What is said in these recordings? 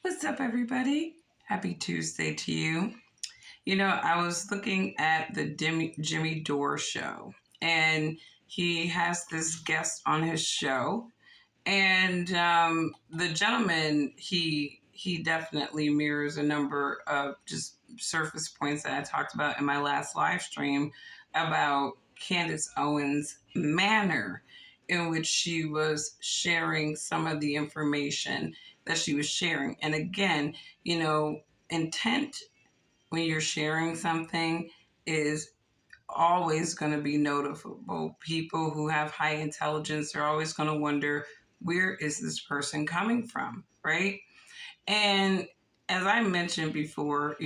What's up, everybody? Happy Tuesday to you. You know, I was looking at the Jimmy Dore show, and he has this guest on his show, and the gentleman he definitely mirrors a number of just surface points that I talked about in my last live stream about Candace Owens' manner in which she was sharing some of the information that she was sharing. And again, intent when you're sharing something is always going to be noticeable. People who have high intelligence are always going to wonder, where is this person coming from, right? And as I mentioned before,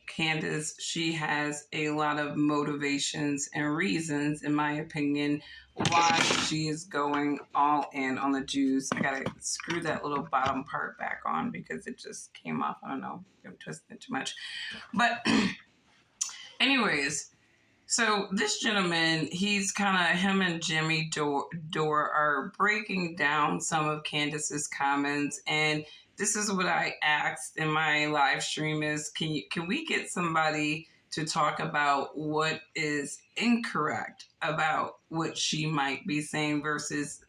Candace, she has a lot of motivations and reasons, in my opinion, why she is going all in on the Jews. I gotta screw that little bottom part back on because it just came off. I don't know, I'm twisting it too much. But anyways, so this gentleman, he's kind of, him and Jimmy Dore are breaking down some of Candace's comments, and this is what I asked in my live stream: is can we get somebody to talk about what is incorrect about what she might be saying versus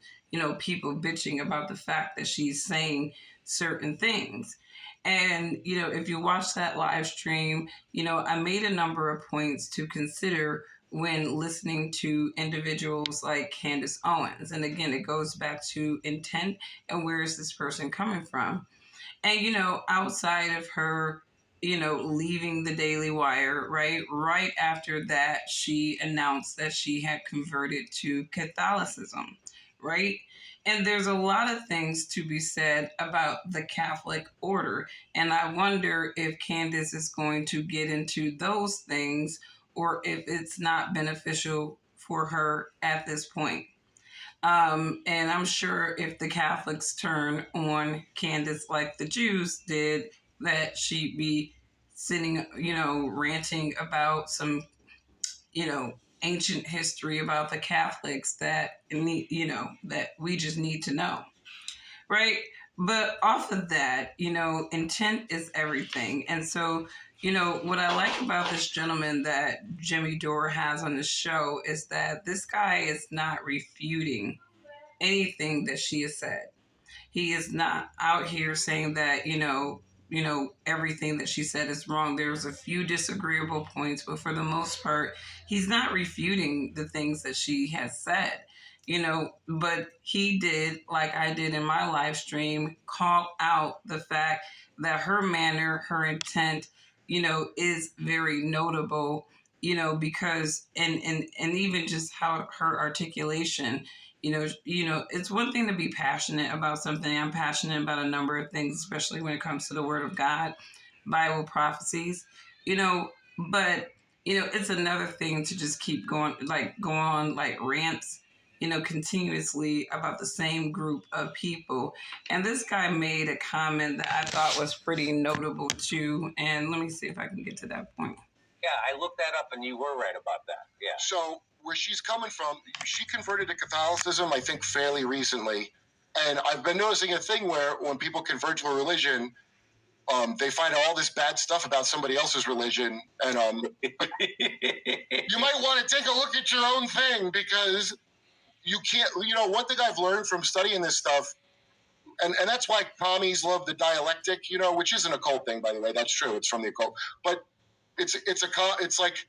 people bitching about the fact that she's saying certain things. And if you watch that live stream, I made a number of points to consider when listening to individuals like Candace Owens. And again, it goes back to intent and where is this person coming from? And, outside of her, leaving the Daily Wire, right after that, she announced that she had converted to Catholicism, right? And there's a lot of things to be said about the Catholic order. And I wonder if Candace is going to get into those things or if it's not beneficial for her at this point. And I'm sure if the Catholics turn on Candace like the Jews did, that she'd be sitting, ranting about some, ancient history about the Catholics that need, that we just need to know, right? But off of that, intent is everything. And so, what I like about this gentleman that Jimmy Dore has on the show is that this guy is not refuting anything that she has said. He is not out here saying that, everything that she said is wrong. There's a few disagreeable points, but for the most part, he's not refuting the things that she has said. But he did, like I did in my live stream, call out the fact that her manner, her intent, is very notable, because and even just how her articulation, it's one thing to be passionate about something. I'm passionate about a number of things, especially when it comes to the Word of God, Bible prophecies, but it's another thing to just keep going, like go on like rants, continuously about the same group of people. And this guy made a comment that I thought was pretty notable too. And let me see if I can get to that point. Yeah, I looked that up, and you were right about that. Yeah. So where she's coming from, she converted to Catholicism, I think, fairly recently. And I've been noticing a thing where when people convert to a religion, they find all this bad stuff about somebody else's religion. And you might want to take a look at your own thing, because you can't, one thing I've learned from studying this stuff, and that's why commies love the dialectic, which isn't a cult thing, by the way. That's true. It's from the occult. But it's like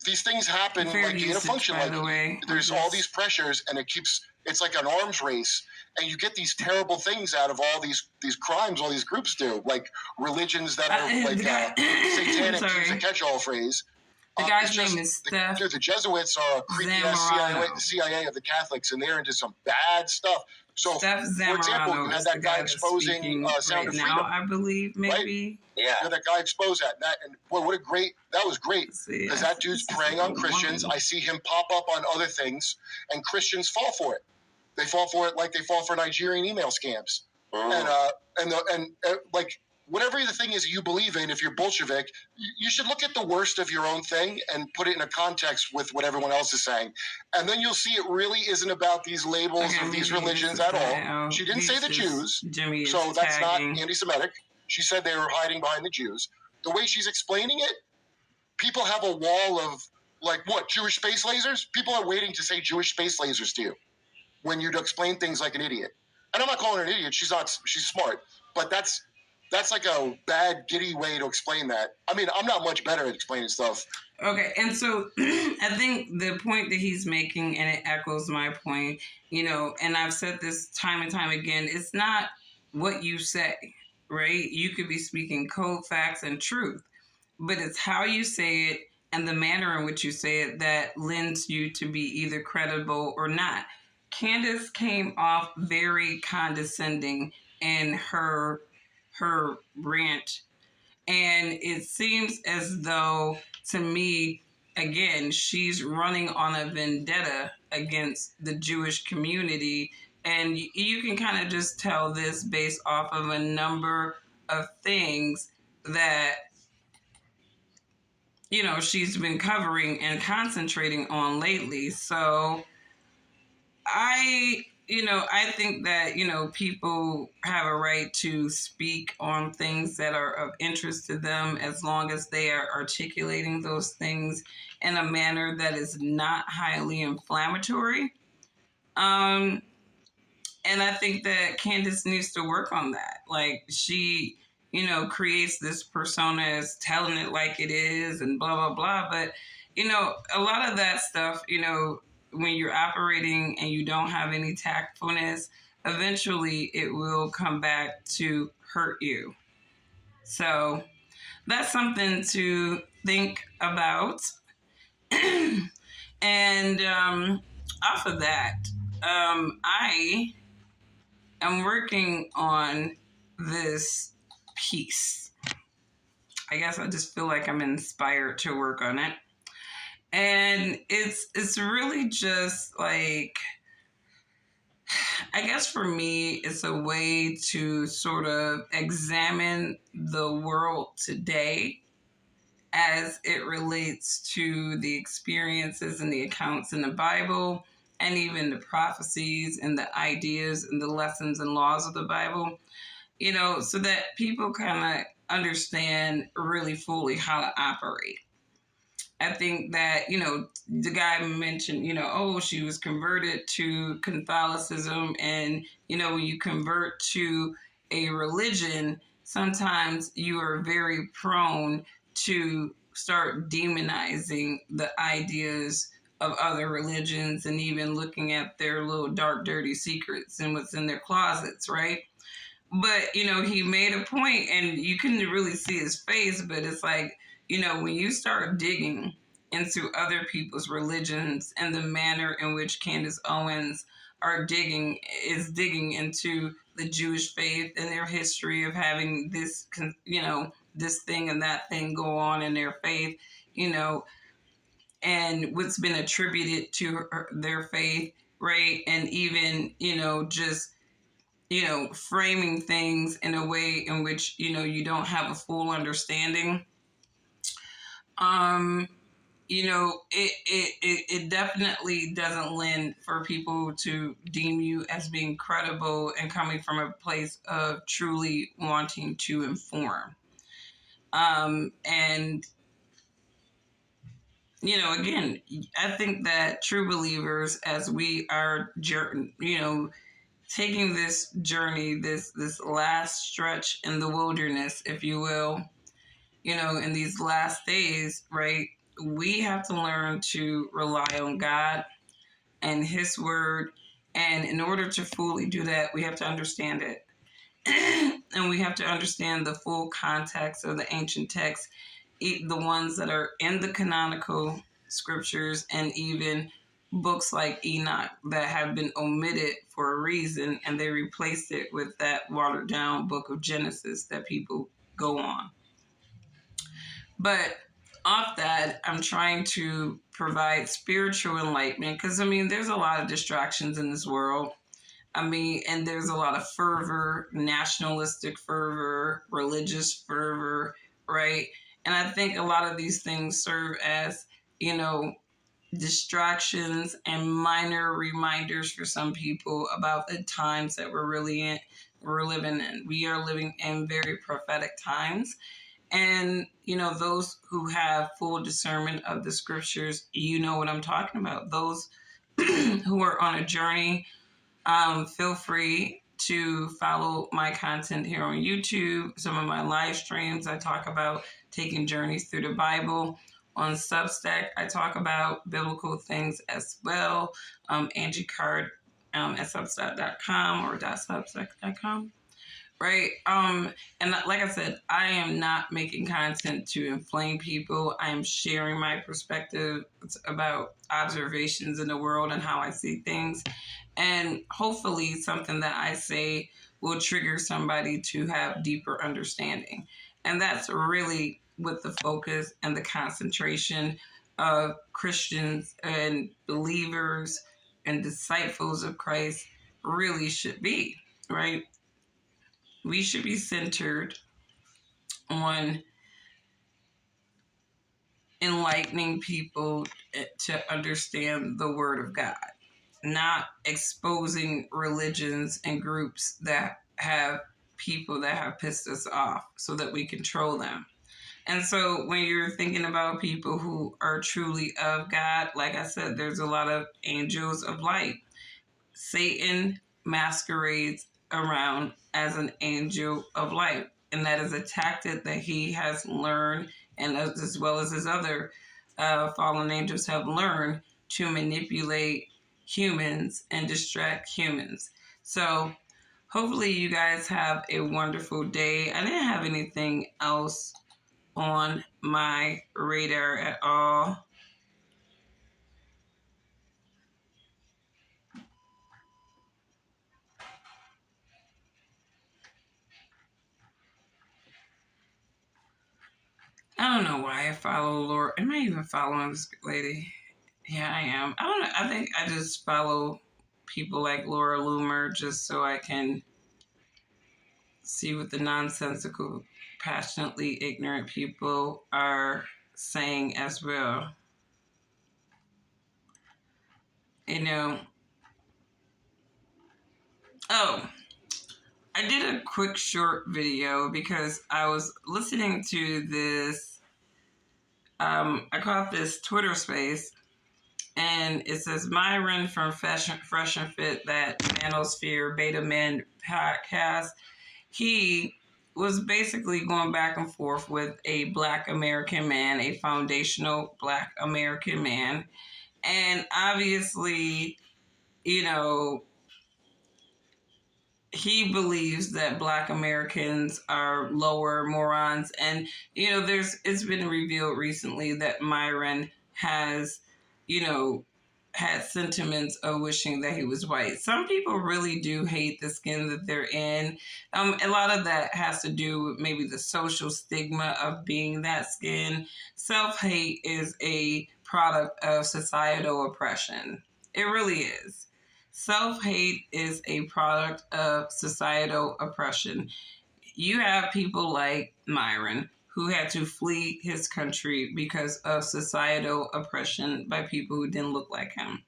these things happen like in a function. Like there's all these pressures, and it's like an arms race, and you get these terrible things out of all these crimes all these groups do, like religions that are like satanic, use a catch-all phrase. The guy's name is Steph. The Jesuits are a creepy CIA of the Catholics, and they're into some bad stuff. So, for example, you had that guy exposing Sound of Freedom. Now, I believe, maybe. Right? Yeah. That guy exposed that. And boy, that was great. Because that dude's preying on Christians. I see him pop up on other things, and Christians fall for it. They fall for it like they fall for Nigerian email scams. And like, whatever the thing is you believe in, if you're Bolshevik, you should look at the worst of your own thing and put it in a context with what everyone else is saying. And then you'll see it really isn't about these labels of these religions at all. She didn't say the Jews, so that's not anti-Semitic. She said they were hiding behind the Jews. The way she's explaining it, people have a wall of, like, what, Jewish space lasers? People are waiting to say Jewish space lasers to you when you explain things like an idiot. And I'm not calling her an idiot. She's not. She's smart. But that's like a bad, giddy way to explain that. I mean, I'm not much better at explaining stuff. Okay, and so I think the point that he's making, and it echoes my point, and I've said this time and time again, it's not what you say, right? You could be speaking code, facts, and truth, but it's how you say it and the manner in which you say it that lends you to be either credible or not. Candace came off very condescending in her rant, and it seems as though, to me, again, she's running on a vendetta against the Jewish community, and you can kind of just tell this based off of a number of things that she's been covering and concentrating on lately. So I think that, people have a right to speak on things that are of interest to them as long as they are articulating those things in a manner that is not highly inflammatory. And I think that Candace needs to work on that. Like, she, creates this persona as telling it like it is and blah, blah, blah. But, a lot of that stuff, when you're operating and you don't have any tactfulness, eventually it will come back to hurt you. So that's something to think about. And off of that, I am working on this piece. I guess I just feel like I'm inspired to work on it. And it's really just like, I guess for me, it's a way to sort of examine the world today as it relates to the experiences and the accounts in the Bible, and even the prophecies and the ideas and the lessons and laws of the Bible, so that people kind of understand really fully how to operate. I think that, the guy mentioned, she was converted to Catholicism. And, when you convert to a religion, sometimes you are very prone to start demonizing the ideas of other religions and even looking at their little dark, dirty secrets and what's in their closets, right? But, he made a point, and you couldn't really see his face, but it's like, when you start digging into other people's religions and the manner in which Candace Owens is digging into the Jewish faith and their history of having this, this thing and that thing go on in their faith, and what's been attributed to their faith, right? And even, just framing things in a way in which, you don't have a full understanding. It definitely doesn't lend for people to deem you as being credible and coming from a place of truly wanting to inform. And, again, I think that true believers, as we are, taking this journey, this last stretch in the wilderness, if you will, in these last days, right? We have to learn to rely on God and His Word. And in order to fully do that, we have to understand it. And we have to understand the full context of the ancient texts, the ones that are in the canonical scriptures, and even books like Enoch that have been omitted for a reason, and they replaced it with that watered down book of Genesis that people go on. But off that, I'm trying to provide spiritual enlightenment because, there's a lot of distractions in this world. And there's a lot of fervor, nationalistic fervor, religious fervor, right? And I think a lot of these things serve as, distractions and minor reminders for some people about the times that we're really in, we're living in. We are living in very prophetic times. And, those who have full discernment of the scriptures, you know what I'm talking about. Those who are on a journey, feel free to follow my content here on YouTube. Some of my live streams, I talk about taking journeys through the Bible. On Substack, I talk about biblical things as well. Angie Card at substack.com or .substack.com. Right. And like I said, I am not making content to inflame people. I am sharing my perspective about observations in the world and how I see things. And hopefully something that I say will trigger somebody to have deeper understanding. And that's really what the focus and the concentration of Christians and believers and disciples of Christ really should be, right? We should be centered on enlightening people to understand the Word of God, not exposing religions and groups that have people that have pissed us off so that we control them. And so when you're thinking about people who are truly of God, like I said, there's a lot of angels of light. Satan masquerades around as an angel of light, and that is a tactic that he has learned, and as well as his other fallen angels have learned to manipulate humans and distract humans. So hopefully you guys have a wonderful day. I didn't have anything else on my radar at all. I don't know why I follow Laura. Am I even following this lady? Yeah, I am. I don't know. I think I just follow people like Laura Loomer just so I can see what the nonsensical, passionately ignorant people are saying as well. Oh, I did a quick short video because I was listening to this. I caught this Twitter space, and it says Myron from Fresh and Fit, that Manosphere Beta Men podcast. He was basically going back and forth with a Black American man, a foundational Black American man. And obviously, he believes that Black Americans are lower morons. And, it's been revealed recently that Myron has, had sentiments of wishing that he was white. Some people really do hate the skin that they're in. A lot of that has to do with maybe the social stigma of being that skin. Self-hate is a product of societal oppression. It really is. Self-hate is a product of societal oppression. You have people like Myron who had to flee his country because of societal oppression by people who didn't look like him.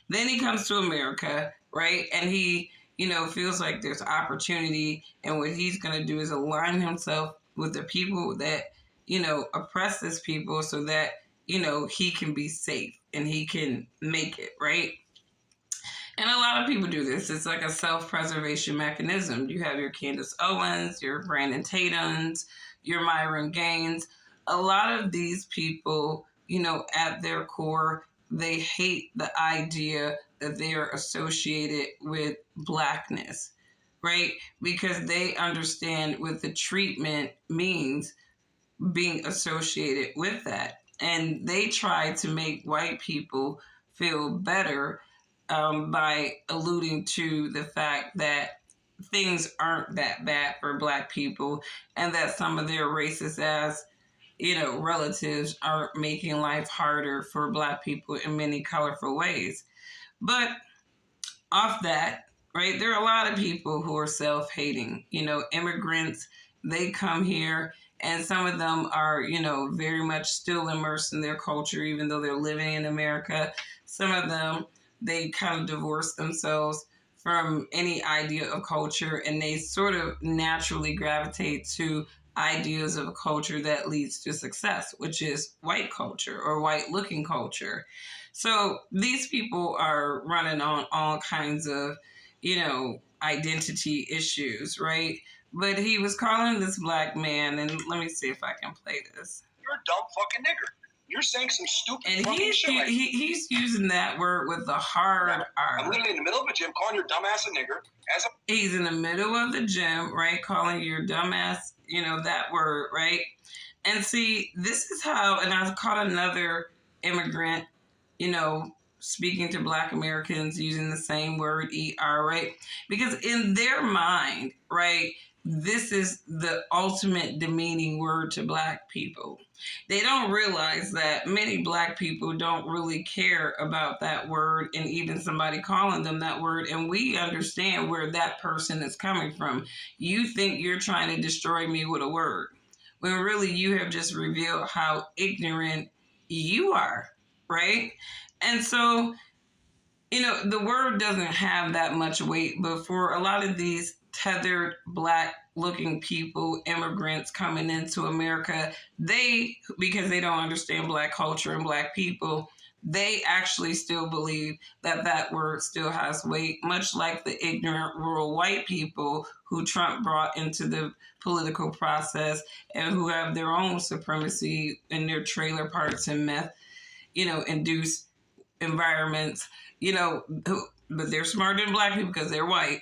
Then he comes to America, right? And he, feels like there's opportunity. And what he's going to do is align himself with the people that, oppress this people so that, he can be safe and he can make it, right? And a lot of people do this. It's like a self-preservation mechanism. You have your Candace Owens, your Brandon Tatums, your Myron Gaines. A lot of these people, at their core, they hate the idea that they are associated with Blackness, right? Because they understand what the treatment means being associated with that. And they try to make white people feel better by alluding to the fact that things aren't that bad for Black people and that some of their racist ass, relatives are making life harder for Black people in many colorful ways. But off that, right, there are a lot of people who are self-hating. Immigrants, they come here and some of them are, very much still immersed in their culture, even though they're living in America. Some of them, they kind of divorce themselves from any idea of culture, and they sort of naturally gravitate to ideas of a culture that leads to success, which is white culture or white looking culture. So these people are running on all kinds of, identity issues, right? But he was calling this black man, and let me see if I can play this. You're a dumb fucking nigger. You're saying some stupid And fucking shit right he's using that word with a hard R. I'm literally in the middle of a gym calling your dumbass a nigger. He's in the middle of the gym, right? Calling your dumbass, that word, right? And see, this is how, and I've caught another immigrant, speaking to Black Americans using the same word, ER, right? Because in their mind, right, this is the ultimate demeaning word to Black people. They don't realize that many Black people don't really care about that word and even somebody calling them that word. And we understand where that person is coming from. You think you're trying to destroy me with a word, when really you have just revealed how ignorant you are, right? And so, the word doesn't have that much weight, but for a lot of these tethered Black looking people, immigrants coming into America, because they don't understand Black culture and Black people, they actually still believe that that word still has weight, much like the ignorant rural white people who Trump brought into the political process and who have their own supremacy in their trailer parks and meth, induced environments, but they're smarter than Black people because they're white.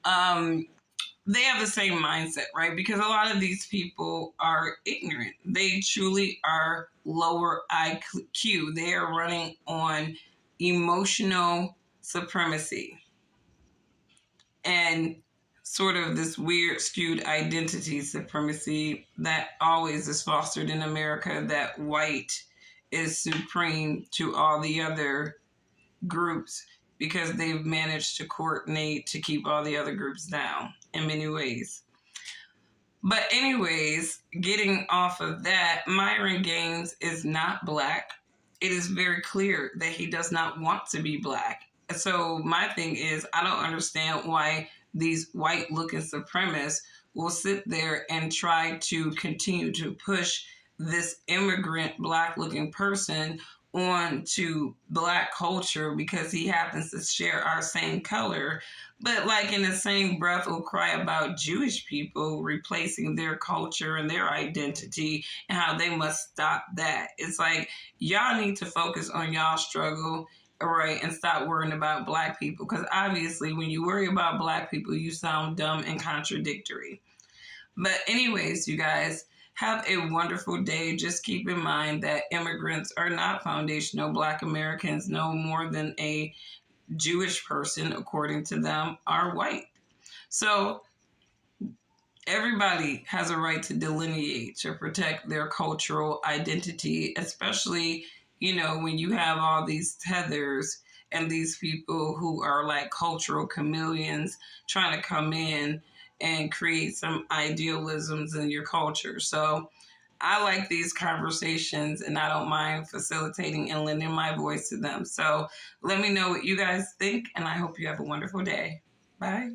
They have the same mindset, right? Because a lot of these people are ignorant. They truly are lower IQ. They are running on emotional supremacy and sort of this weird skewed identity supremacy that always is fostered in America, that white is supreme to all the other groups because they've managed to coordinate to keep all the other groups down in many ways. But anyways, getting off of that, Myron Gaines is not Black. It is very clear that he does not want to be Black. So my thing is, I don't understand why these white looking supremacists will sit there and try to continue to push this immigrant Black looking person on to Black culture because he happens to share our same color, but like in the same breath will cry about Jewish people replacing their culture and their identity and how they must stop that. It's like, y'all need to focus on y'all struggle, right, and stop worrying about Black people, because obviously when you worry about Black people, you sound dumb and contradictory. But anyways, you guys, have a wonderful day. Just keep in mind that immigrants are not foundational. Black Americans, no more than a Jewish person, according to them, are white. So everybody has a right to delineate, to protect their cultural identity, especially, when you have all these tethers and these people who are like cultural chameleons trying to come in and create some idealisms in your culture. So I like these conversations and I don't mind facilitating and lending my voice to them. So let me know what you guys think, and I hope you have a wonderful day. Bye.